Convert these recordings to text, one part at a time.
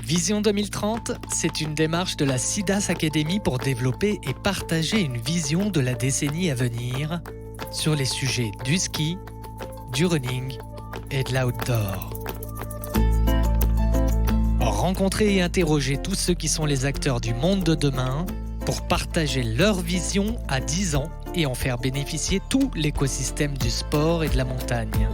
Vision 2030, c'est une démarche de la SIDAS Academy pour développer et partager une vision de la décennie à venir sur les sujets du ski, du running et de l'outdoor. Rencontrer et interroger tous ceux qui sont les acteurs du monde de demain pour partager leur vision à 10 ans et en faire bénéficier tout l'écosystème du sport et de la montagne.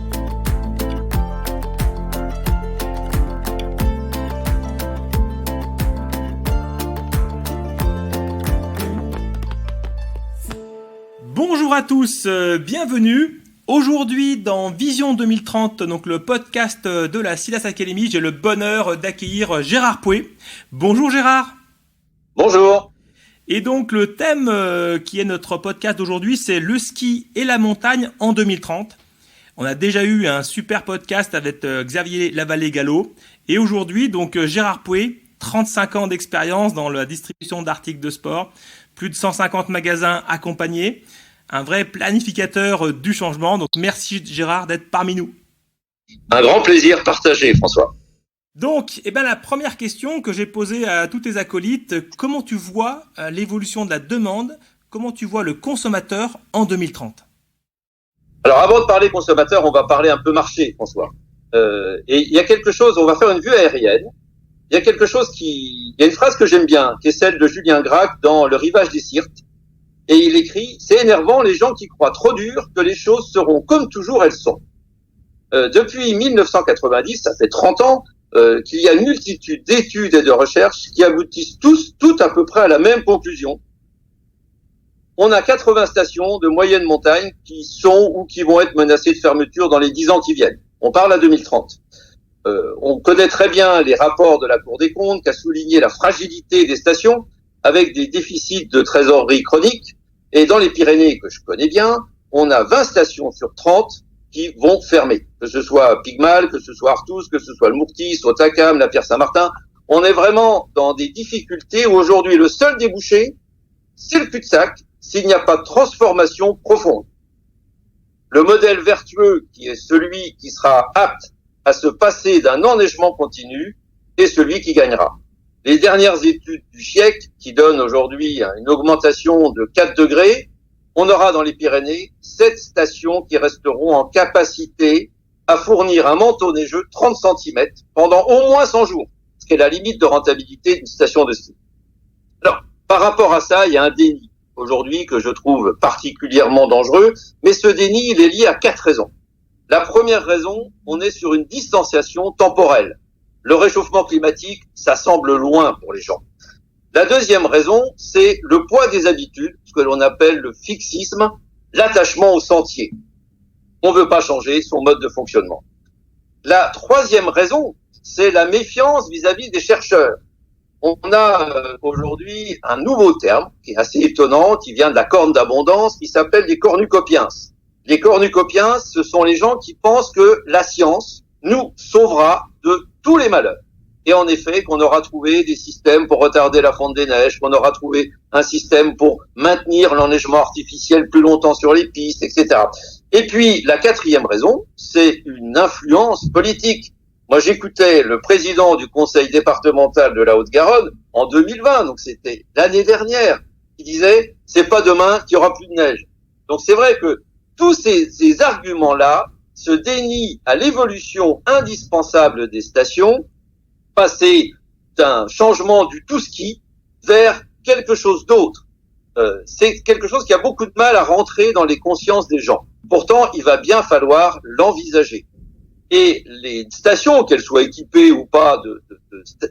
Bonjour à tous, bienvenue. Aujourd'hui dans Vision 2030, donc le podcast de la SIDAS Academy, j'ai le bonheur d'accueillir Gérard Pouet. Bonjour Gérard. Bonjour. Et donc le thème qui est notre podcast d'aujourd'hui, c'est le ski et la montagne en 2030. On a déjà eu un super podcast avec Xavier Lavallée-Gallo. Et aujourd'hui, donc Gérard Pouet, 35 ans d'expérience dans la distribution d'articles de sport, plus de 150 magasins accompagnés, un vrai planificateur du changement. Donc merci Gérard d'être parmi nous. Un grand plaisir partagé, François. Donc, la première question que j'ai posée à tous tes acolytes, comment tu vois l'évolution de la demande, comment tu vois le consommateur en 2030 ? Alors avant de parler consommateur, on va parler un peu marché, François. Et il y a quelque chose, on va faire une vue aérienne. Il y a quelque chose il y a une phrase que j'aime bien, qui est celle de Julien Gracq dans Le Rivage des Sirtes. Et il écrit « C'est énervant les gens qui croient trop dur que les choses seront comme toujours elles sont ». Depuis 1990, ça fait 30 ans, qu'il y a une multitude d'études et de recherches qui aboutissent toutes à peu près à la même conclusion. On a 80 stations de moyenne montagne qui sont ou qui vont être menacées de fermeture dans les 10 ans qui viennent. On parle à 2030. On connaît très bien les rapports de la Cour des comptes qui a souligné la fragilité des stations avec des déficits de trésorerie chroniques. Et dans les Pyrénées, que je connais bien, on a 20 stations sur 30 qui vont fermer. Que ce soit Pigmal, que ce soit Artous, que ce soit le Mourtis, Hautacam, la Pierre-Saint-Martin. On est vraiment dans des difficultés où aujourd'hui le seul débouché, c'est le cul-de-sac s'il n'y a pas de transformation profonde. Le modèle vertueux qui est celui qui sera apte à se passer d'un enneigement continu est celui qui gagnera. Les dernières études du GIEC qui donnent aujourd'hui une augmentation de 4 degrés, on aura dans les Pyrénées 7 stations qui resteront en capacité à fournir un manteau neigeux de 30 cm pendant au moins 100 jours, ce qui est la limite de rentabilité d'une station de ski. Alors, par rapport à ça, il y a un déni aujourd'hui que je trouve particulièrement dangereux, mais ce déni, il est lié à 4 raisons. La première raison, on est sur une distanciation temporelle. Le réchauffement climatique, ça semble loin pour les gens. La deuxième raison, c'est le poids des habitudes, ce que l'on appelle le fixisme, l'attachement au sentier. On ne veut pas changer son mode de fonctionnement. La troisième raison, c'est la méfiance vis-à-vis des chercheurs. On a aujourd'hui un nouveau terme qui est assez étonnant, qui vient de la corne d'abondance, qui s'appelle les cornucopiens. Les cornucopiens, ce sont les gens qui pensent que la science nous sauvera de tous les malheurs. Et en effet, qu'on aura trouvé des systèmes pour retarder la fonte des neiges, qu'on aura trouvé un système pour maintenir l'enneigement artificiel plus longtemps sur les pistes, etc. Et puis, la quatrième raison, c'est une influence politique. Moi, j'écoutais le président du conseil départemental de la Haute-Garonne en 2020, donc c'était l'année dernière, qui disait « c'est pas demain qu'il y aura plus de neige ». Donc c'est vrai que tous ces arguments-là se dénient à l'évolution indispensable des stations, passer d'un changement du tout ski vers quelque chose d'autre. C'est quelque chose qui a beaucoup de mal à rentrer dans les consciences des gens. Pourtant, il va bien falloir l'envisager. Et les stations, qu'elles soient équipées ou pas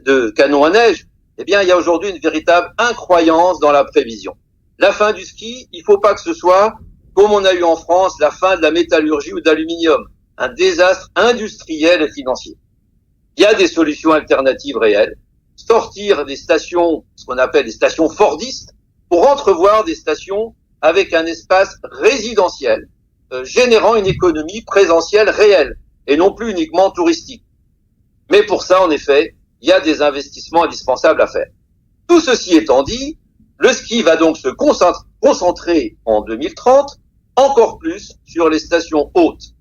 de canons à neige, eh bien, il y a aujourd'hui une véritable incroyance dans la prévision. La fin du ski, il faut pas que ce soit, comme on a eu en France, la fin de la métallurgie ou d'aluminium. Un désastre industriel et financier. Il y a des solutions alternatives réelles. Sortir des stations, ce qu'on appelle des stations fordistes, pour entrevoir des stations avec un espace résidentiel, générant une économie présentielle réelle, et non plus uniquement touristique. Mais pour ça, en effet, il y a des investissements indispensables à faire. Tout ceci étant dit, le ski va donc se concentrer en 2030 encore plus sur les stations hautes,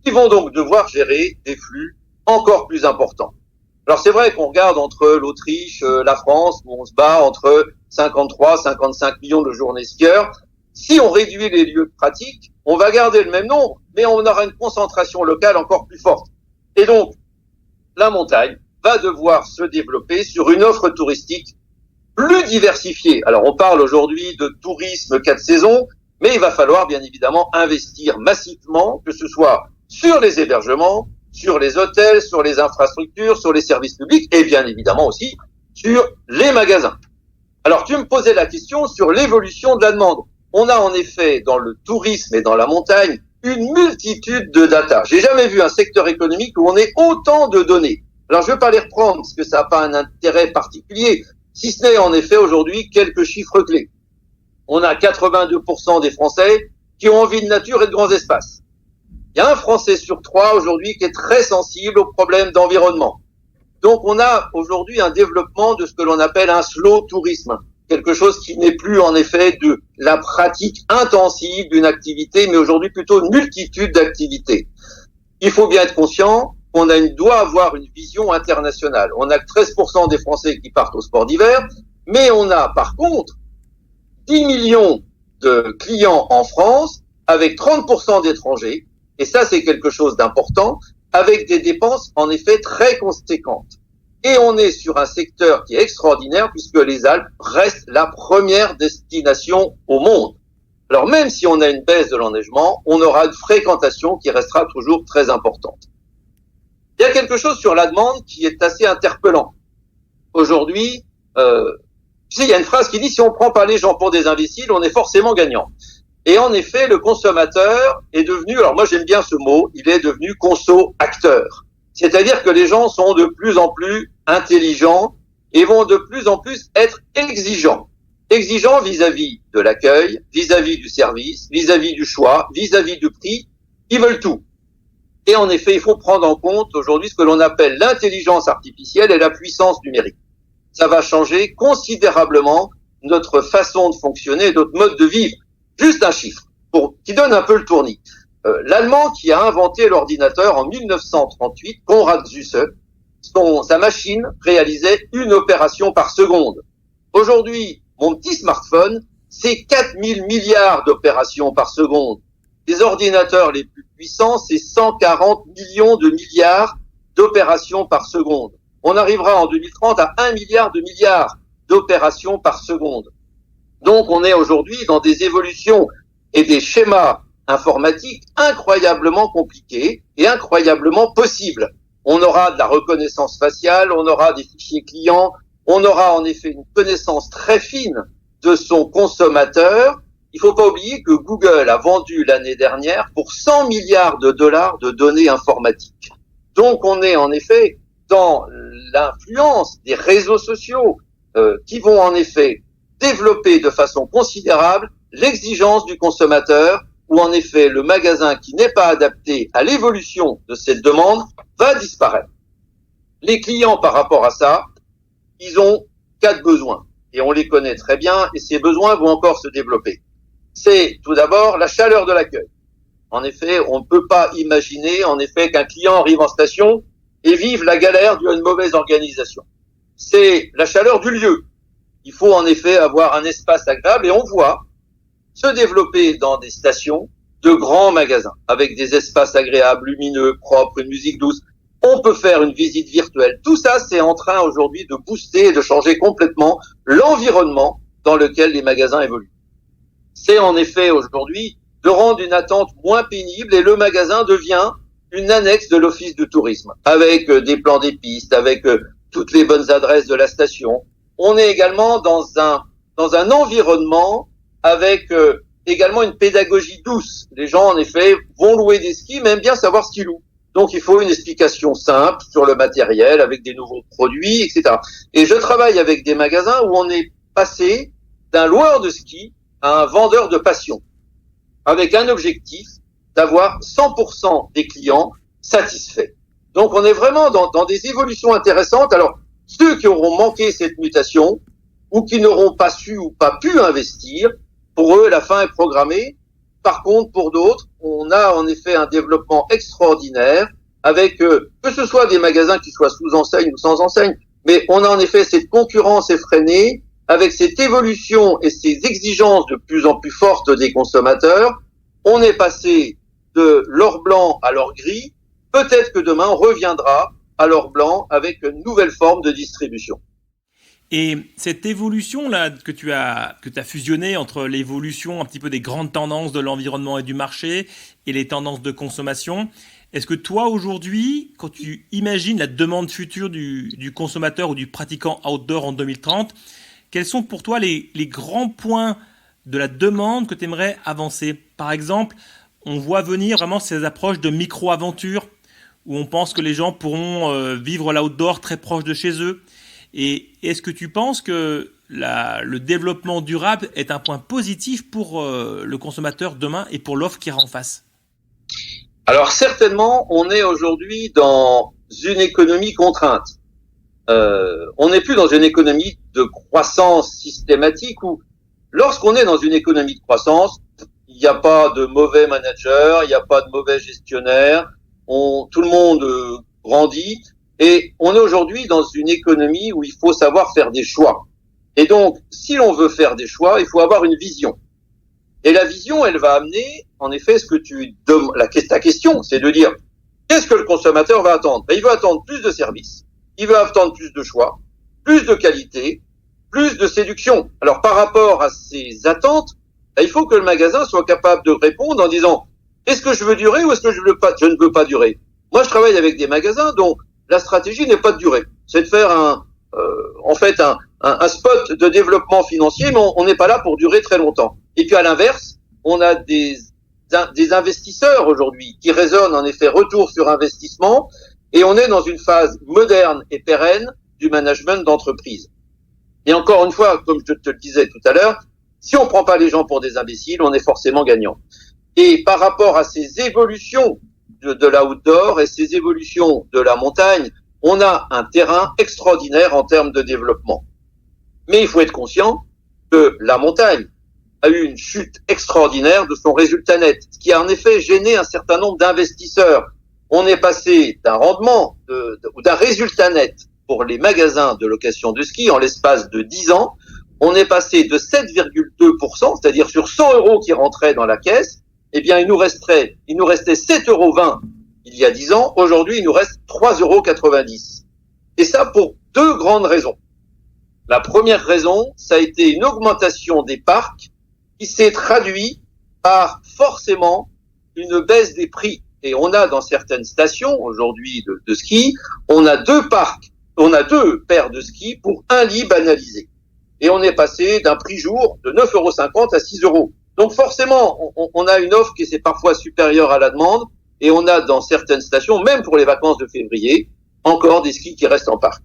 qui vont donc devoir gérer des flux encore plus importants. Alors c'est vrai qu'on regarde entre l'Autriche, la France, où on se bat entre 53, 55 millions de journées skieurs. Si on réduit les lieux de pratique, on va garder le même nombre, mais on aura une concentration locale encore plus forte. Et donc, la montagne va devoir se développer sur une offre touristique plus diversifiée. Alors on parle aujourd'hui de tourisme 4 saisons, mais il va falloir bien évidemment investir massivement, que ce soit sur les hébergements, sur les hôtels, sur les infrastructures, sur les services publics et bien évidemment aussi sur les magasins. Alors tu me posais la question sur l'évolution de la demande. On a en effet dans le tourisme et dans la montagne une multitude de data. J'ai jamais vu un secteur économique où on ait autant de données. Alors je ne vais pas les reprendre parce que ça n'a pas un intérêt particulier, si ce n'est en effet aujourd'hui quelques chiffres clés. On a 82% des Français qui ont envie de nature et de grands espaces. Il y a un Français sur 3 aujourd'hui qui est très sensible aux problèmes d'environnement. Donc on a aujourd'hui un développement de ce que l'on appelle un slow tourisme. Quelque chose qui n'est plus en effet de la pratique intensive d'une activité, mais aujourd'hui plutôt une multitude d'activités. Il faut bien être conscient qu'on doit avoir une vision internationale. On a 13% des Français qui partent au sport d'hiver, mais on a par contre 10 millions de clients en France avec 30% d'étrangers, et ça c'est quelque chose d'important, avec des dépenses en effet très conséquentes. Et on est sur un secteur qui est extraordinaire puisque les Alpes restent la première destination au monde. Alors même si on a une baisse de l'enneigement, on aura une fréquentation qui restera toujours très importante. Il y a quelque chose sur la demande qui est assez interpellant. Aujourd'hui, il y a une phrase qui dit « si on prend pas les gens pour des imbéciles, on est forcément gagnant ». Et en effet, le consommateur est devenu, alors moi j'aime bien ce mot, il est devenu conso-acteur. C'est-à-dire que les gens sont de plus en plus intelligents et vont de plus en plus être exigeants. Exigeants vis-à-vis de l'accueil, vis-à-vis du service, vis-à-vis du choix, vis-à-vis du prix. Ils veulent tout. Et en effet, il faut prendre en compte aujourd'hui ce que l'on appelle l'intelligence artificielle et la puissance numérique. Ça va changer considérablement notre façon de fonctionner et notre mode de vivre. Juste un chiffre qui donne un peu le tournis. L'Allemand qui a inventé l'ordinateur en 1938, Konrad Zuse, sa machine réalisait une opération par seconde. Aujourd'hui, mon petit smartphone, c'est 4000 milliards d'opérations par seconde. Les ordinateurs les plus puissants, c'est 140 millions de milliards d'opérations par seconde. On arrivera en 2030 à 1 milliard de milliards d'opérations par seconde. Donc on est aujourd'hui dans des évolutions et des schémas informatiques incroyablement compliqués et incroyablement possibles. On aura de la reconnaissance faciale, on aura des fichiers clients, on aura en effet une connaissance très fine de son consommateur. Il faut pas oublier que Google a vendu l'année dernière pour 100 milliards de dollars de données informatiques. Donc on est en effet dans l'influence des réseaux sociaux qui vont en effet développer de façon considérable l'exigence du consommateur, où en effet le magasin qui n'est pas adapté à l'évolution de cette demande va disparaître. Les clients par rapport à ça, ils ont 4 besoins et on les connaît très bien et ces besoins vont encore se développer. C'est tout d'abord la chaleur de l'accueil. En effet, on ne peut pas imaginer en effet qu'un client arrive en station et vive la galère d'une mauvaise organisation. C'est la chaleur du lieu. Il faut en effet avoir un espace agréable et on voit se développer dans des stations de grands magasins avec des espaces agréables, lumineux, propres, une musique douce. On peut faire une visite virtuelle. Tout ça, c'est en train aujourd'hui de booster et de changer complètement l'environnement dans lequel les magasins évoluent. C'est en effet aujourd'hui de rendre une attente moins pénible et le magasin devient une annexe de l'office du tourisme avec des plans des pistes, avec toutes les bonnes adresses de la station. On est également dans un environnement avec également une pédagogie douce. Les gens, en effet, vont louer des skis, mais aiment bien savoir ce qu'ils louent. Donc, il faut une explication simple sur le matériel, avec des nouveaux produits, etc. Et je travaille avec des magasins où on est passé d'un loueur de ski à un vendeur de passion, avec un objectif d'avoir 100% des clients satisfaits. Donc, on est vraiment dans des évolutions intéressantes. Alors, ceux qui auront manqué cette mutation ou qui n'auront pas su ou pas pu investir, pour eux, la fin est programmée. Par contre, pour d'autres, on a en effet un développement extraordinaire avec que ce soit des magasins qui soient sous enseigne ou sans enseigne, mais on a en effet cette concurrence effrénée avec cette évolution et ces exigences de plus en plus fortes des consommateurs. On est passé de l'or blanc à l'or gris. Peut-être que demain on reviendra à l'or blanc avec une nouvelle forme de distribution. Et cette évolution-là que tu as fusionnée entre l'évolution un petit peu des grandes tendances de l'environnement et du marché et les tendances de consommation, est-ce que toi, aujourd'hui, quand tu imagines la demande future du consommateur ou du pratiquant outdoor en 2030, quels sont pour toi les grands points de la demande que tu aimerais avancer? Par exemple, on voit venir vraiment ces approches de micro-aventures où on pense que les gens pourront vivre l'outdoor très proche de chez eux. Et est-ce que tu penses que le développement durable est un point positif pour le consommateur demain et pour l'offre qui ira en face? Alors certainement, on est aujourd'hui dans une économie contrainte. On n'est plus dans une économie de croissance systématique où, lorsqu'on est dans une économie de croissance, il n'y a pas de mauvais manager, il n'y a pas de mauvais gestionnaire, tout le monde grandit. Et on est aujourd'hui dans une économie où il faut savoir faire des choix. Et donc, si l'on veut faire des choix, il faut avoir une vision. Et la vision, elle va amener, en effet, ta question, c'est de dire, qu'est-ce que le consommateur va attendre? Il va attendre plus de services, il va attendre plus de choix, plus de qualité, plus de séduction. Alors, par rapport à ces attentes, il faut que le magasin soit capable de répondre en disant, est-ce que je veux durer ou est-ce que je ne veux pas durer? Moi, je travaille avec des magasins dont la stratégie n'est pas de durer. C'est de faire un spot de développement financier, mais on n'est pas là pour durer très longtemps. Et puis à l'inverse, on a des investisseurs aujourd'hui qui raisonnent en effet retour sur investissement, et on est dans une phase moderne et pérenne du management d'entreprise. Et encore une fois, comme je te le disais tout à l'heure, si on prend pas les gens pour des imbéciles, on est forcément gagnant. Et par rapport à ces évolutions de l'outdoor et ces évolutions de la montagne, on a un terrain extraordinaire en termes de développement. Mais il faut être conscient que la montagne a eu une chute extraordinaire de son résultat net, ce qui a en effet gêné un certain nombre d'investisseurs. On est passé d'un rendement ou d'un résultat net pour les magasins de location de ski en l'espace de 10 ans, on est passé de 7,2%, c'est-à-dire sur 100 € qui rentraient dans la caisse, eh bien, il nous restait 7,20 € il y a 10 ans. Aujourd'hui, il nous reste 3,90 €. Et ça pour deux grandes raisons. La première raison, ça a été une augmentation des parcs qui s'est traduite par forcément une baisse des prix. Et on a dans certaines stations aujourd'hui de ski, on a deux paires de skis pour un lit banalisé. Et on est passé d'un prix jour de 9,50 € à 6 €. Donc forcément, on a une offre qui est parfois supérieure à la demande, et on a dans certaines stations, même pour les vacances de février, encore des skis qui restent en parc.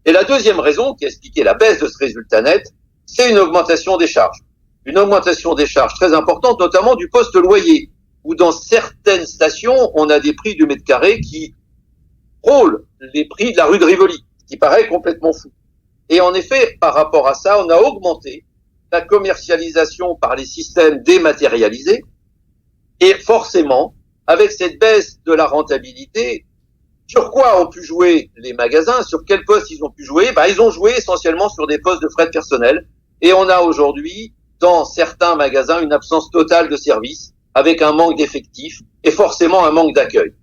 Et la deuxième raison qui a expliqué la baisse de ce résultat net, c'est une augmentation des charges. Une augmentation des charges très importante, notamment du poste loyer, où dans certaines stations, on a des prix du mètre carré qui frôlent les prix de la rue de Rivoli, ce qui paraît complètement fou. Et en effet, par rapport à ça, on a augmenté la commercialisation par les systèmes dématérialisés, et forcément, avec cette baisse de la rentabilité, sur quoi ont pu jouer les magasins, sur quel poste ils ont pu jouer? Ils ont joué essentiellement sur des postes de frais de personnel, et on a aujourd'hui, dans certains magasins, une absence totale de service, avec un manque d'effectifs, et forcément un manque d'accueil.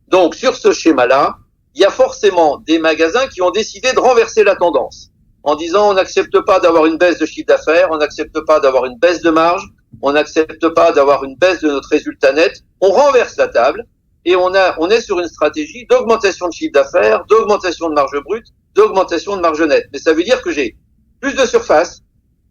Donc, sur ce schéma-là, il y a forcément des magasins qui ont décidé de renverser la tendance, en disant on n'accepte pas d'avoir une baisse de chiffre d'affaires, on n'accepte pas d'avoir une baisse de marge, on n'accepte pas d'avoir une baisse de notre résultat net, on renverse la table et on est sur une stratégie d'augmentation de chiffre d'affaires, d'augmentation de marge brute, d'augmentation de marge nette. Mais ça veut dire que j'ai plus de surface,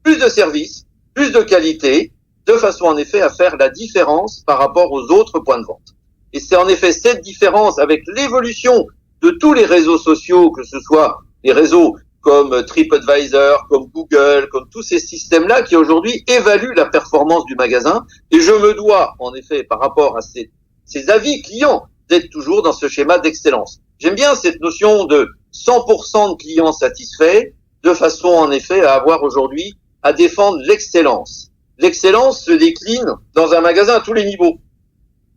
plus de services, plus de qualité, de façon en effet à faire la différence par rapport aux autres points de vente. Et c'est en effet cette différence avec l'évolution de tous les réseaux sociaux, que ce soit les réseaux comme TripAdvisor, comme Google, comme tous ces systèmes-là qui aujourd'hui évaluent la performance du magasin. Et je me dois, en effet, par rapport à ces avis clients, d'être toujours dans ce schéma d'excellence. J'aime bien cette notion de 100% de clients satisfaits, de façon, en effet, à avoir aujourd'hui à défendre l'excellence. L'excellence se décline dans un magasin à tous les niveaux.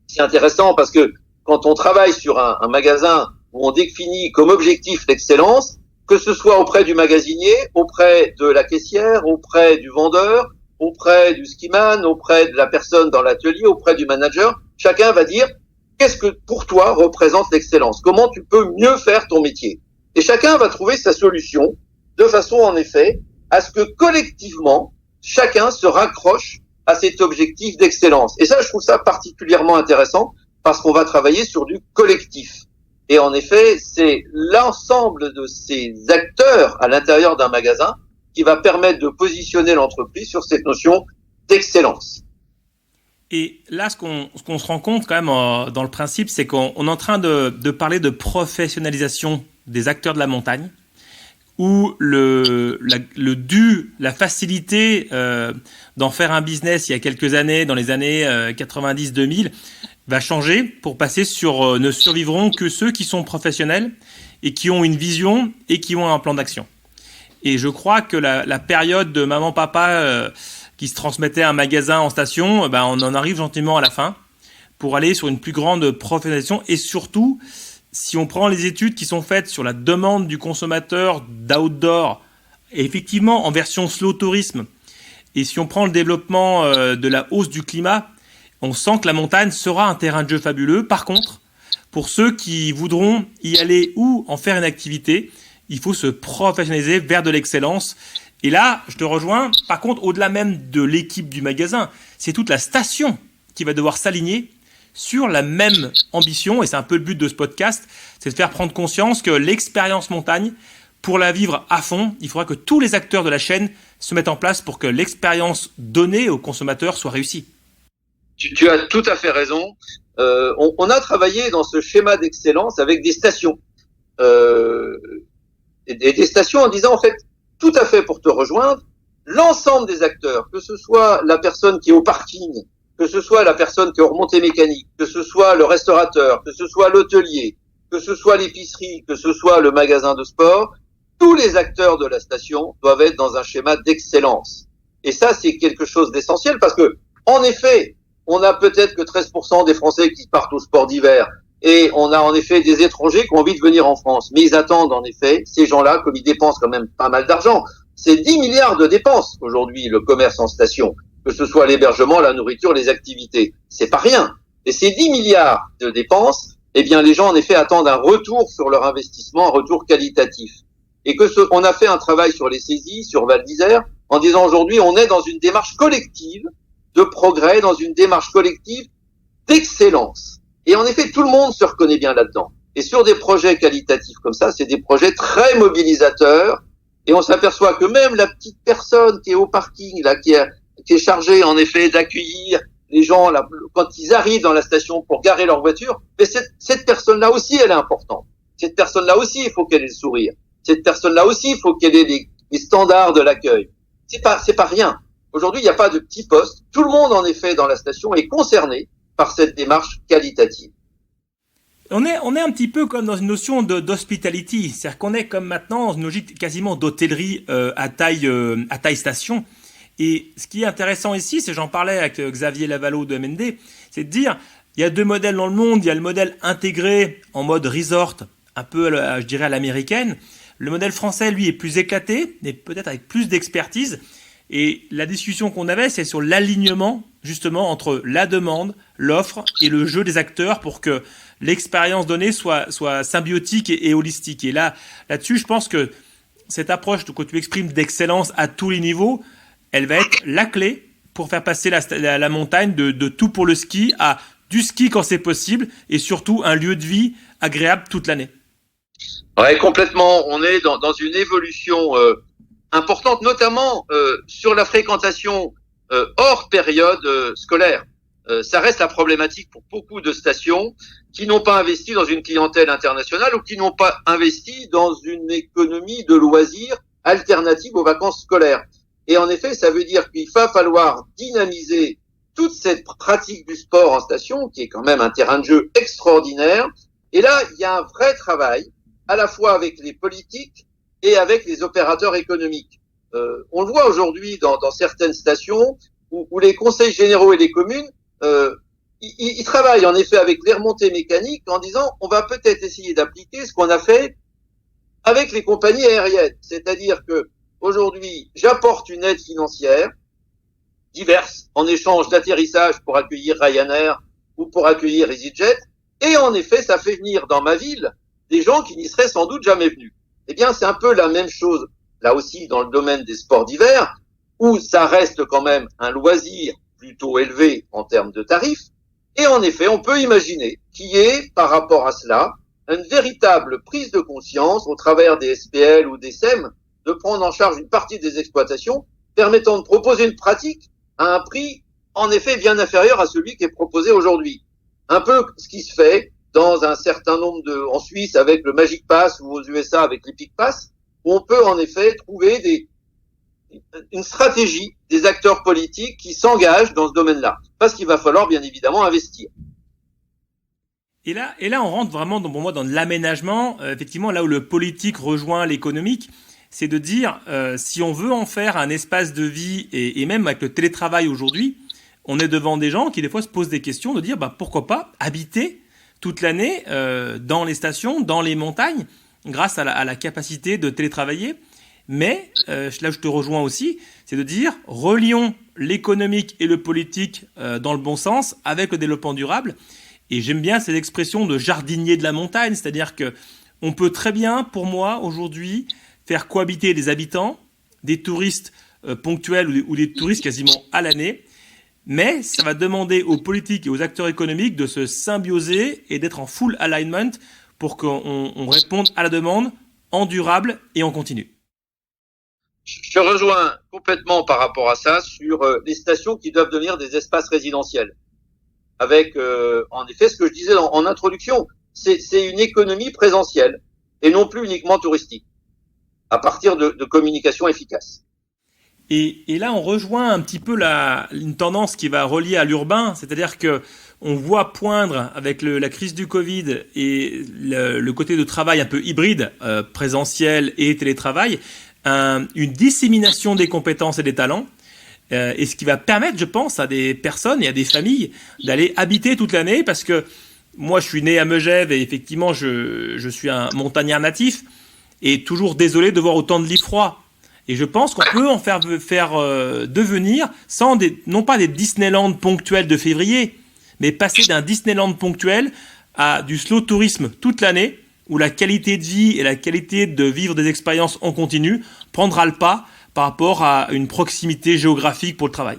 C'est intéressant parce que quand on travaille sur un magasin où on définit comme objectif l'excellence, que ce soit auprès du magasinier, auprès de la caissière, auprès du vendeur, auprès du skiman, auprès de la personne dans l'atelier, auprès du manager, chacun va dire qu'est-ce que pour toi représente l'excellence? Comment tu peux mieux faire ton métier? Et chacun va trouver sa solution de façon, en effet, à ce que collectivement, chacun se raccroche à cet objectif d'excellence. Et ça, je trouve ça particulièrement intéressant parce qu'on va travailler sur du collectif. Et en effet, c'est l'ensemble de ces acteurs à l'intérieur d'un magasin qui va permettre de positionner l'entreprise sur cette notion d'excellence. Et là, ce qu'on se rend compte quand même dans le principe, c'est qu'on est en train de parler de professionnalisation des acteurs de la montagne, où la facilité d'en faire un business il y a quelques années, dans les années 90-2000, va changer pour passer sur ne survivront que ceux qui sont professionnels et qui ont une vision et qui ont un plan d'action. Et je crois que la période de maman-papa qui se transmettait un magasin en station, on en arrive gentiment à la fin pour aller sur une plus grande professionnalisation. Et surtout, si on prend les études qui sont faites sur la demande du consommateur d'outdoor, et effectivement en version slow tourisme, et si on prend le développement de la hausse du climat, on sent que la montagne sera un terrain de jeu fabuleux. Par contre, pour ceux qui voudront y aller ou en faire une activité, il faut se professionnaliser vers de l'excellence. Et là, je te rejoins. Par contre, au-delà même de l'équipe du magasin, c'est toute la station qui va devoir s'aligner sur la même ambition. Et c'est un peu le but de ce podcast, c'est de faire prendre conscience que l'expérience montagne, pour la vivre à fond, il faudra que tous les acteurs de la chaîne se mettent en place pour que l'expérience donnée aux consommateurs soit réussie. Tu as tout à fait raison. On a travaillé dans ce schéma d'excellence avec des stations. Et des stations en disant, en fait, tout à fait pour te rejoindre, l'ensemble des acteurs, que ce soit la personne qui est au parking, que ce soit la personne qui est au remontée mécanique, que ce soit le restaurateur, que ce soit l'hôtelier, que ce soit l'épicerie, que ce soit le magasin de sport, tous les acteurs de la station doivent être dans un schéma d'excellence. Et ça, c'est quelque chose d'essentiel parce que, en effet, on a peut-être que 13% des Français qui partent au sport d'hiver et on a en effet des étrangers qui ont envie de venir en France. Mais ils attendent en effet, ces gens-là, comme ils dépensent quand même pas mal d'argent. C'est 10 milliards de dépenses aujourd'hui, le commerce en station, que ce soit l'hébergement, la nourriture, les activités. C'est pas rien. Et ces 10 milliards de dépenses, eh bien, les gens en effet attendent un retour sur leur investissement, un retour qualitatif. Et on a fait un travail sur les saisies, sur Val d'Isère, en disant aujourd'hui, on est dans une démarche collective de progrès, dans une démarche collective d'excellence. Et en effet, tout le monde se reconnaît bien là-dedans. Et sur des projets qualitatifs comme ça, c'est des projets très mobilisateurs. Et on s'aperçoit que même la petite personne qui est au parking, là, qui est chargée, en effet, d'accueillir les gens, là, quand ils arrivent dans la station pour garer leur voiture, mais cette personne-là aussi, elle est importante. Cette personne-là aussi, il faut qu'elle ait le sourire. Cette personne-là aussi, il faut qu'elle ait les standards de l'accueil. C'est pas rien. Aujourd'hui, il n'y a pas de petit poste. Tout le monde, en effet, dans la station est concerné par cette démarche qualitative. On est un petit peu comme dans une notion d'hospitality, c'est-à-dire qu'on est comme maintenant dans une logique quasiment d'hôtellerie à taille station. Et ce qui est intéressant ici, c'est j'en parlais avec Xavier Lavalleau de MND, c'est de dire il y a deux modèles dans le monde. Il y a le modèle intégré en mode resort, un peu, je dirais, à l'américaine. Le modèle français, lui, est plus éclaté, mais peut-être avec plus d'expertise. Et la discussion qu'on avait, c'est sur l'alignement, justement, entre la demande, l'offre et le jeu des acteurs pour que l'expérience donnée soit symbiotique et holistique. Et là-dessus, je pense que cette approche que tu exprimes d'excellence à tous les niveaux, elle va être la clé pour faire passer la montagne de tout pour le ski à du ski quand c'est possible et surtout un lieu de vie agréable toute l'année. Ouais, complètement. On est dans une évolution importante, notamment sur la fréquentation hors période scolaire. Ça reste la problématique pour beaucoup de stations qui n'ont pas investi dans une clientèle internationale ou qui n'ont pas investi dans une économie de loisirs alternative aux vacances scolaires. Et en effet, ça veut dire qu'il va falloir dynamiser toute cette pratique du sport en station, qui est quand même un terrain de jeu extraordinaire. Et là, il y a un vrai travail, à la fois avec les politiques et avec les opérateurs économiques. On le voit aujourd'hui dans certaines stations où les conseils généraux et les communes ils travaillent en effet avec les remontées mécaniques en disant on va peut-être essayer d'appliquer ce qu'on a fait avec les compagnies aériennes. C'est-à-dire que aujourd'hui, j'apporte une aide financière diverse en échange d'atterrissage pour accueillir Ryanair ou pour accueillir EasyJet. Et en effet, ça fait venir dans ma ville des gens qui n'y seraient sans doute jamais venus. Eh bien, c'est un peu la même chose, là aussi, dans le domaine des sports d'hiver, où ça reste quand même un loisir plutôt élevé en termes de tarifs. Et en effet, on peut imaginer qu'il y ait, par rapport à cela, une véritable prise de conscience au travers des SPL ou des SEM de prendre en charge une partie des exploitations, permettant de proposer une pratique à un prix, en effet, bien inférieur à celui qui est proposé aujourd'hui. Un peu ce qui se fait dans un certain nombre en Suisse avec le Magic Pass ou aux USA avec l'Epic Pass, où on peut en effet trouver une stratégie des acteurs politiques qui s'engagent dans ce domaine-là. Parce qu'il va falloir bien évidemment investir. Et là, on rentre vraiment, pour moi, dans l'aménagement. Effectivement, là où le politique rejoint l'économique, c'est de dire, si on veut en faire un espace de vie, et même avec le télétravail aujourd'hui, on est devant des gens qui, des fois, se posent des questions de dire, pourquoi pas habiter toute l'année dans les stations, dans les montagnes, grâce à la capacité de télétravailler. Mais, là où je te rejoins aussi, c'est de dire, relions l'économique et le politique dans le bon sens avec le développement durable. Et j'aime bien cette expression de jardinier de la montagne, c'est-à-dire que on peut très bien, pour moi, aujourd'hui, faire cohabiter des habitants, des touristes ponctuels ou des touristes quasiment à l'année, mais ça va demander aux politiques et aux acteurs économiques de se symbioser et d'être en full alignment pour qu'on réponde à la demande en durable et en continu. Je rejoins complètement par rapport à ça sur les stations qui doivent devenir des espaces résidentiels. Avec, en effet, ce que je disais en introduction, c'est une économie présentielle et non plus uniquement touristique, à partir de communication efficace. Et là, on rejoint un petit peu une tendance qui va relier à l'urbain, c'est-à-dire que on voit poindre avec la crise du Covid et le côté de travail un peu hybride, présentiel et télétravail, une dissémination des compétences et des talents. Et ce qui va permettre, je pense, à des personnes et à des familles d'aller habiter toute l'année, parce que moi, je suis né à Megève et effectivement, je suis un montagnard natif et toujours désolé de voir autant de lits froids. Et je pense qu'on peut en faire devenir, non pas des Disneyland ponctuels de février, mais passer d'un Disneyland ponctuel à du slow tourisme toute l'année, où la qualité de vie et la qualité de vivre des expériences en continu prendra le pas par rapport à une proximité géographique pour le travail.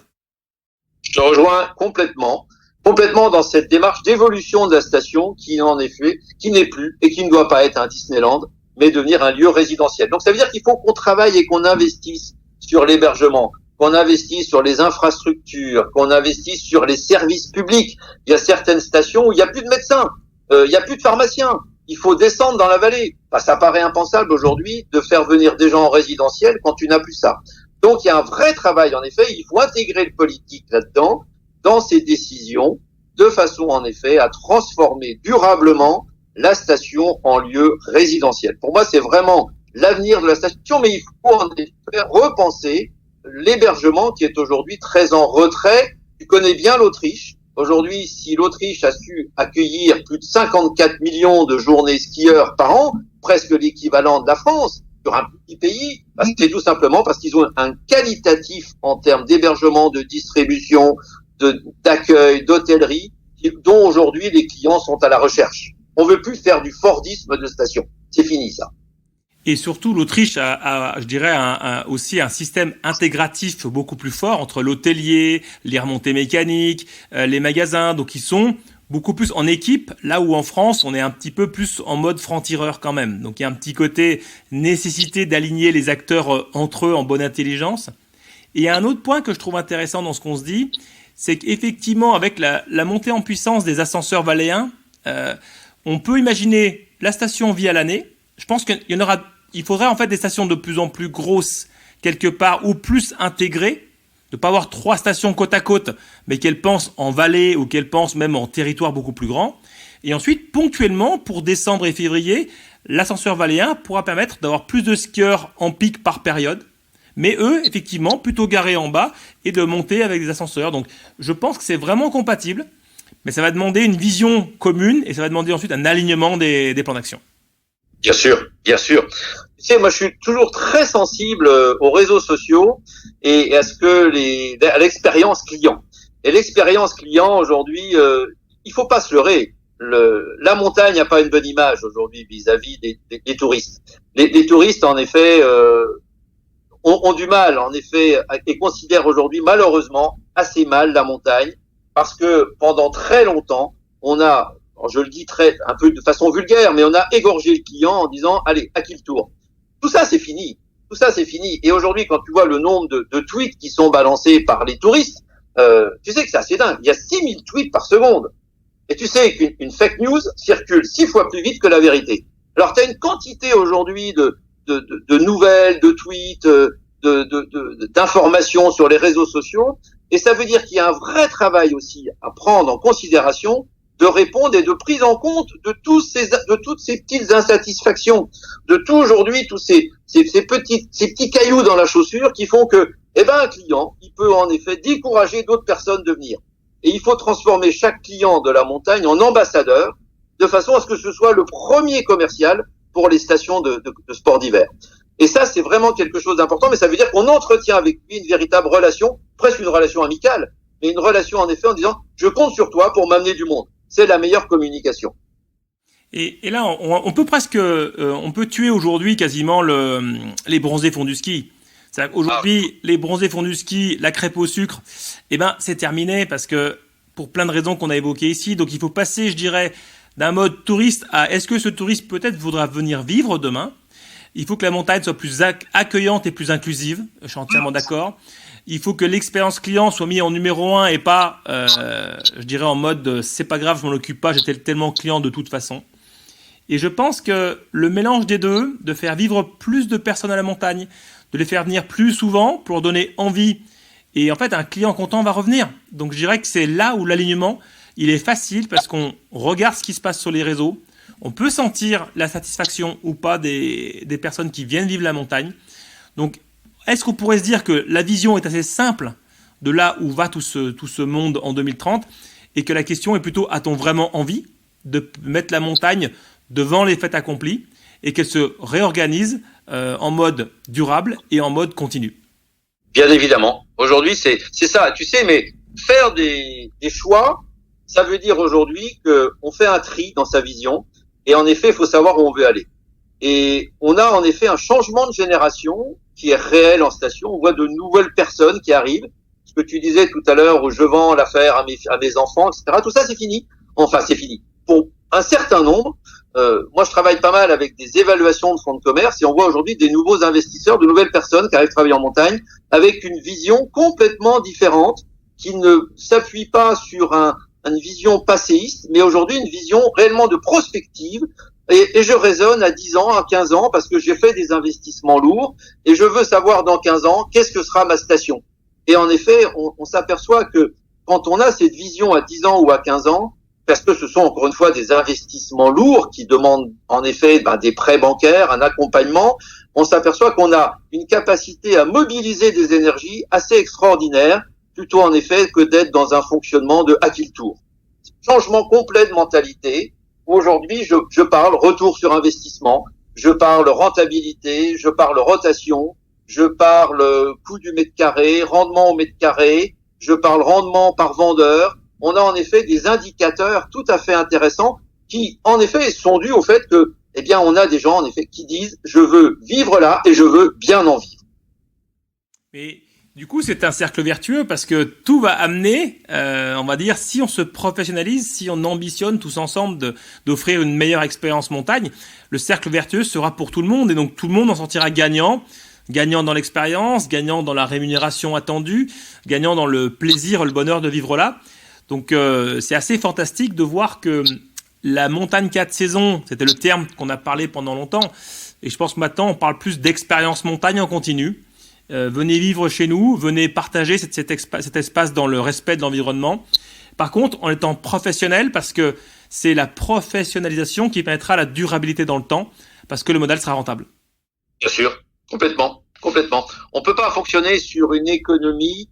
Je te rejoins complètement dans cette démarche d'évolution de la station qui n'est plus et qui ne doit pas être un Disneyland, mais devenir un lieu résidentiel. Donc ça veut dire qu'il faut qu'on travaille et qu'on investisse sur l'hébergement, qu'on investisse sur les infrastructures, qu'on investisse sur les services publics. Il y a certaines stations où il n'y a plus de médecins, il n'y a plus de pharmaciens. Il faut descendre dans la vallée. Ça paraît impensable aujourd'hui de faire venir des gens en résidentiel quand tu n'as plus ça. Donc il y a un vrai travail, en effet. Il faut intégrer le politique là-dedans, dans ces décisions, de façon, en effet, à transformer durablement la station en lieu résidentiel. Pour moi, c'est vraiment l'avenir de la station, mais il faut en effet repenser l'hébergement qui est aujourd'hui très en retrait. Tu connais bien l'Autriche. Aujourd'hui, si l'Autriche a su accueillir plus de 54 millions de journées skieurs par an, presque l'équivalent de la France, sur un petit pays, c'est tout simplement parce qu'ils ont un qualitatif en termes d'hébergement, de distribution, d'accueil, d'hôtellerie, dont aujourd'hui les clients sont à la recherche. On veut plus faire du Fordisme de station. C'est fini, ça. Et surtout, l'Autriche a je dirais, aussi un système intégratif beaucoup plus fort entre l'hôtelier, les remontées mécaniques, les magasins. Donc, ils sont beaucoup plus en équipe, là où en France, on est un petit peu plus en mode franc-tireur quand même. Donc, il y a un petit côté nécessité d'aligner les acteurs entre eux en bonne intelligence. Et il y a un autre point que je trouve intéressant dans ce qu'on se dit, c'est qu'effectivement, avec la montée en puissance des ascenseurs valléens, on peut imaginer la station vie à l'année. Je pense il faudrait en fait des stations de plus en plus grosses quelque part ou plus intégrées, de pas avoir 3 stations côte à côte, mais qu'elles pensent en vallée ou qu'elles pensent même en territoire beaucoup plus grand. Et ensuite, ponctuellement, pour décembre et février, l'ascenseur valléen pourra permettre d'avoir plus de skieurs en pic par période, mais eux, effectivement, plutôt garés en bas et de monter avec des ascenseurs. Donc, je pense que c'est vraiment compatible. mais ça va demander une vision commune et ça va demander ensuite un alignement des plans d'action. Bien sûr, bien sûr. Tu sais, moi, je suis toujours très sensible aux réseaux sociaux et à à l'expérience client. Et l'expérience client aujourd'hui, il faut pas se leurrer. La montagne n'a pas une bonne image aujourd'hui vis-à-vis des touristes. Les touristes, en effet, ont du mal, en effet, et considèrent aujourd'hui malheureusement assez mal la montagne, parce que pendant très longtemps, alors je le dis un peu de façon vulgaire, mais on a égorgé le client en disant allez, à qui le tour. Tout ça c'est fini. Tout ça c'est fini. Et aujourd'hui, quand tu vois le nombre de tweets qui sont balancés par les touristes, tu sais que c'est assez dingue. Il y a 6000 tweets par seconde. Et tu sais qu'une fake news circule 6 fois plus vite que la vérité. Alors tu as une quantité aujourd'hui de nouvelles, de tweets, d'informations sur les réseaux sociaux, et ça veut dire qu'il y a un vrai travail aussi à prendre en considération, de répondre et de prise en compte de toutes ces petites insatisfactions, de tout aujourd'hui tous ces petits cailloux dans la chaussure qui font que un client, il peut en effet décourager d'autres personnes de venir. Et il faut transformer chaque client de la montagne en ambassadeur, de façon à ce que ce soit le premier commercial pour les stations de sport d'hiver. Et ça, c'est vraiment quelque chose d'important, mais ça veut dire qu'on entretient avec lui une véritable relation, presque une relation amicale, mais une relation en effet en disant « je compte sur toi pour m'amener du monde ». C'est la meilleure communication. Et là, on peut presque, on peut tuer aujourd'hui quasiment les bronzés font du ski. C'est-à-dire qu'aujourd'hui, les bronzés font du ski, la crêpe au sucre, c'est terminé parce que pour plein de raisons qu'on a évoquées ici. Donc il faut passer, je dirais, d'un mode touriste à est-ce que ce touriste peut-être voudra venir vivre demain ? Il faut que la montagne soit plus accueillante et plus inclusive. Je suis entièrement d'accord. Il faut que l'expérience client soit mise en numéro 1 et pas, je dirais, en mode c'est pas grave, je m'en occupe pas, j'étais tellement client de toute façon. Et je pense que le mélange des deux, de faire vivre plus de personnes à la montagne, de les faire venir plus souvent pour leur donner envie. Et en fait, un client content va revenir. Donc je dirais que c'est là où l'alignement, il est facile parce qu'on regarde ce qui se passe sur les réseaux. On peut sentir la satisfaction ou pas des personnes qui viennent vivre la montagne. Donc, est-ce qu'on pourrait se dire que la vision est assez simple de là où va tout ce monde en 2030 et que la question est plutôt a-t-on vraiment envie de mettre la montagne devant les faits accomplis et qu'elle se réorganise en mode durable et en mode continu? Bien évidemment. Aujourd'hui, c'est ça. Tu sais, mais faire des choix, ça veut dire aujourd'hui qu'on fait un tri dans sa vision. Et en effet, il faut savoir où on veut aller. Et on a en effet un changement de génération qui est réel en station. On voit de nouvelles personnes qui arrivent. Ce que tu disais tout à l'heure, où je vends l'affaire à mes enfants, etc. Tout ça, c'est fini. Enfin, c'est fini. Pour un certain nombre, moi, je travaille pas mal avec des évaluations de fonds de commerce et on voit aujourd'hui des nouveaux investisseurs, de nouvelles personnes qui arrivent travailler en montagne avec une vision complètement différente qui ne s'appuie pas sur une vision passéiste, mais aujourd'hui une vision réellement de prospective. Et je raisonne à 10 ans, à 15 ans, parce que j'ai fait des investissements lourds, et je veux savoir dans 15 ans, qu'est-ce que sera ma station. Et en effet, on s'aperçoit que quand on a cette vision à 10 ans ou à 15 ans, parce que ce sont encore une fois des investissements lourds qui demandent en effet des prêts bancaires, un accompagnement, on s'aperçoit qu'on a une capacité à mobiliser des énergies assez extraordinaires, plutôt en effet que d'être dans un fonctionnement de à qui le tour. Changement complet de mentalité. Aujourd'hui, je parle retour sur investissement, je parle rentabilité, je parle rotation, je parle coût du mètre carré, rendement au mètre carré, je parle rendement par vendeur. On a en effet des indicateurs tout à fait intéressants qui, en effet, sont dus au fait que, on a des gens, en effet, qui disent je veux vivre là et je veux bien en vivre. Mais du coup, c'est un cercle vertueux parce que tout va amener, on va dire, si on se professionnalise, si on ambitionne tous ensemble d'offrir une meilleure expérience montagne, le cercle vertueux sera pour tout le monde et donc tout le monde en sortira gagnant. Gagnant dans l'expérience, gagnant dans la rémunération attendue, gagnant dans le plaisir, le bonheur de vivre là. Donc c'est assez fantastique de voir que la montagne 4 saisons, c'était le terme qu'on a parlé pendant longtemps, et je pense que maintenant on parle plus d'expérience montagne en continu. Venez vivre chez nous, venez partager cet espace dans le respect de l'environnement. Par contre, en étant professionnel, parce que c'est la professionnalisation qui permettra la durabilité dans le temps, parce que le modèle sera rentable. Bien sûr, complètement. On peut pas fonctionner sur une économie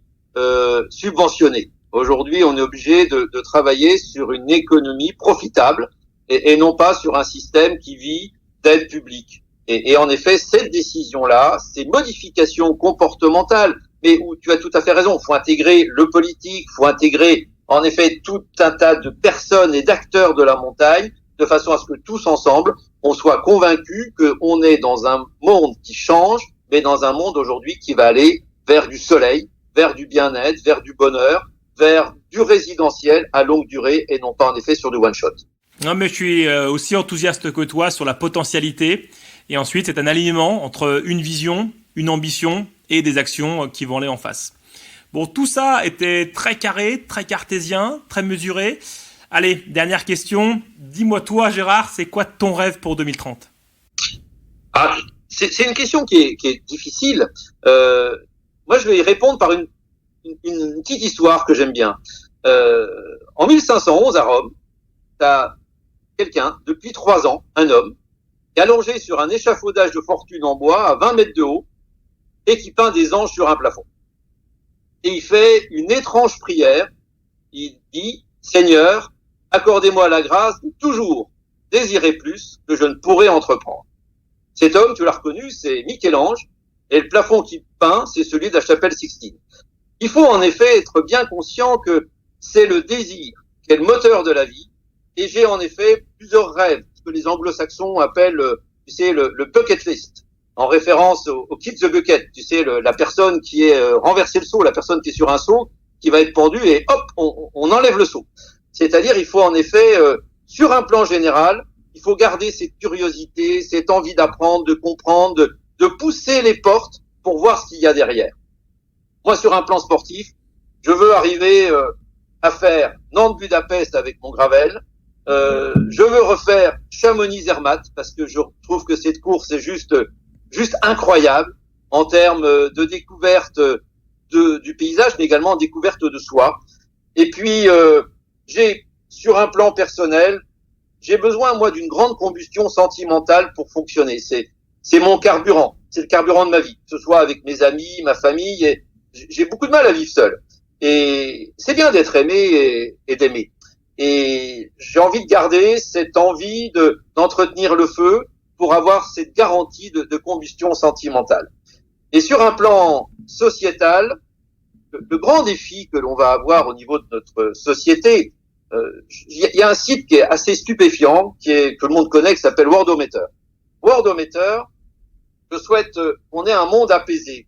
subventionnée. Aujourd'hui, on est obligé de travailler sur une économie profitable et non pas sur un système qui vit d'aide publique. Et en effet, cette décision-là, ces modifications comportementales, mais où tu as tout à fait raison, il faut intégrer le politique, il faut intégrer en effet tout un tas de personnes et d'acteurs de la montagne, de façon à ce que tous ensemble, on soit convaincus qu'on est dans un monde qui change, mais dans un monde aujourd'hui qui va aller vers du soleil, vers du bien-être, vers du bonheur, vers du résidentiel à longue durée et non pas en effet sur du one-shot. Non, mais je suis aussi enthousiaste que toi sur la potentialité. Et ensuite, c'est un alignement entre une vision, une ambition et des actions qui vont aller en face. Bon, tout ça était très carré, très cartésien, très mesuré. Allez, dernière question. Dis-moi toi, Gérard, c'est quoi ton rêve pour 2030 ? Ah, c'est une question qui est difficile. Moi, je vais y répondre par une petite histoire que j'aime bien. En 1511, à Rome, t'as quelqu'un, depuis 3 ans, un homme, qui est allongé sur un échafaudage de fortune en bois à 20 mètres de haut et qui peint des anges sur un plafond. Et il fait une étrange prière. Il dit, Seigneur, accordez-moi la grâce de toujours désirer plus que je ne pourrais entreprendre. Cet homme, tu l'as reconnu, c'est Michel-Ange, et le plafond qu'il peint, c'est celui de la chapelle Sixtine. Il faut en effet être bien conscient que c'est le désir qui est le moteur de la vie, et j'ai en effet plusieurs rêves, ce que les anglo-saxons appellent, tu sais, le bucket list, en référence au kick the bucket, tu sais, la personne qui est renversé le seau, la personne qui est sur un seau, qui va être pendue, et hop, on enlève le seau. C'est-à-dire, il faut en effet, sur un plan général, il faut garder cette curiosité, cette envie d'apprendre, de comprendre, de pousser les portes pour voir ce qu'il y a derrière. Moi, sur un plan sportif, je veux arriver à faire Nantes-Budapest avec mon gravel. Je veux refaire Chamonix-Zermatt parce que je trouve que cette course est juste incroyable en termes de découverte du paysage, mais également en découverte de soi. Et puis, sur un plan personnel, j'ai besoin, moi, d'une grande combustion sentimentale pour fonctionner. C'est mon carburant. C'est le carburant de ma vie. Que ce soit avec mes amis, ma famille. Et j'ai beaucoup de mal à vivre seul. Et c'est bien d'être aimé et d'aimer. Et j'ai envie de garder cette envie d'entretenir le feu pour avoir cette garantie de combustion sentimentale. Et sur un plan sociétal, le grand défi que l'on va avoir au niveau de notre société, il y a un site qui est assez stupéfiant, que le monde connaît, qui s'appelle Worldometer. Worldometer, je souhaite qu'on ait un monde apaisé.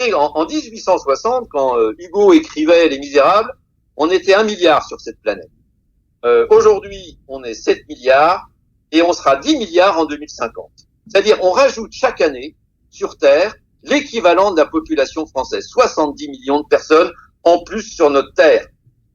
Et en 1860, quand Hugo écrivait Les Misérables, on était 1 milliard sur cette planète. Aujourd'hui, on est 7 milliards et on sera 10 milliards en 2050. C'est-à-dire, on rajoute chaque année sur Terre l'équivalent de la population française, 70 millions de personnes en plus sur notre Terre.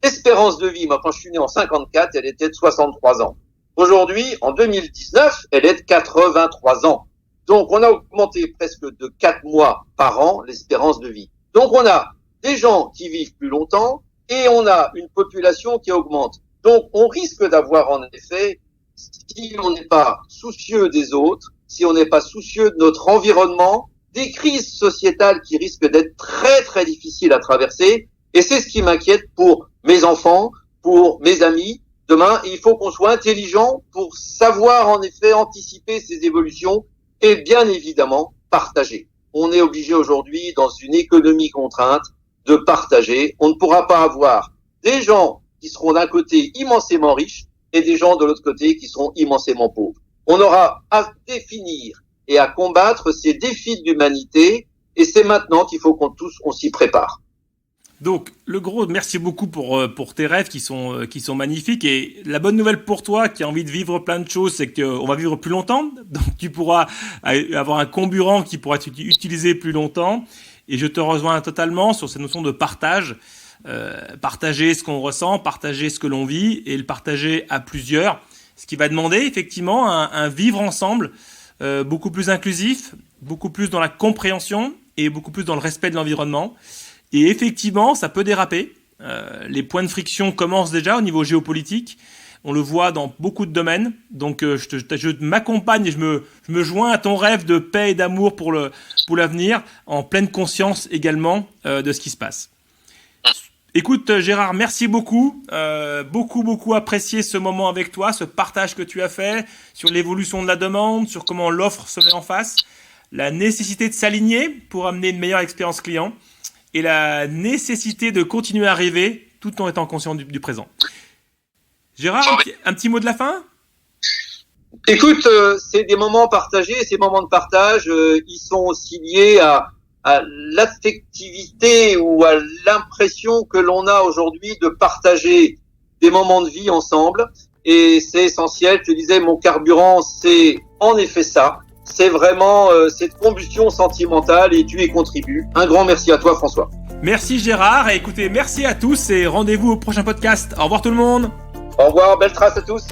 L'espérance de vie, moi quand je suis né en 54, elle était de 63 ans. Aujourd'hui, en 2019, elle est de 83 ans. Donc on a augmenté presque de 4 mois par an l'espérance de vie. Donc on a des gens qui vivent plus longtemps et on a une population qui augmente. Donc on risque d'avoir en effet, si on n'est pas soucieux des autres, si on n'est pas soucieux de notre environnement, des crises sociétales qui risquent d'être très très difficiles à traverser. Et c'est ce qui m'inquiète pour mes enfants, pour mes amis. Demain, il faut qu'on soit intelligent pour savoir en effet anticiper ces évolutions et bien évidemment partager. On est obligé aujourd'hui, dans une économie contrainte, de partager. On ne pourra pas avoir des gens qui seront d'un côté immensément riches et des gens de l'autre côté qui seront immensément pauvres. On aura à définir et à combattre ces défis de l'humanité et c'est maintenant qu'il faut qu'on s'y prépare. Donc, le gros, merci beaucoup pour tes rêves qui sont magnifiques. Et la bonne nouvelle pour toi qui a envie de vivre plein de choses, c'est qu'on va vivre plus longtemps. Donc, tu pourras avoir un comburant qui pourra être utilisé plus longtemps. Et je te rejoins totalement sur cette notion de partage. Partager ce qu'on ressent, partager ce que l'on vit et le partager à plusieurs. Ce qui va demander effectivement un vivre ensemble beaucoup plus inclusif, beaucoup plus dans la compréhension et beaucoup plus dans le respect de l'environnement. Et effectivement, ça peut déraper. Les points de friction commencent déjà au niveau géopolitique. On le voit dans beaucoup de domaines. Donc, je m'accompagne et je me joins à ton rêve de paix et d'amour pour l'avenir, en pleine conscience également de ce qui se passe. Écoute Gérard, merci beaucoup. Beaucoup apprécié ce moment avec toi, ce partage que tu as fait sur l'évolution de la demande, sur comment l'offre se met en face, la nécessité de s'aligner pour amener une meilleure expérience client et la nécessité de continuer à rêver tout en étant conscient du présent. Gérard, un petit mot de la fin ? Écoute, c'est des moments partagés, ces moments de partage, ils sont aussi liés à l'affectivité ou à l'impression que l'on a aujourd'hui de partager des moments de vie ensemble. Et c'est essentiel. Je te disais, mon carburant, c'est en effet ça. C'est vraiment cette combustion sentimentale et tu y contribues. Un grand merci à toi, François. Merci Gérard. Et écoutez, merci à tous et rendez-vous au prochain podcast. Au revoir tout le monde. Au revoir, belle trace à tous.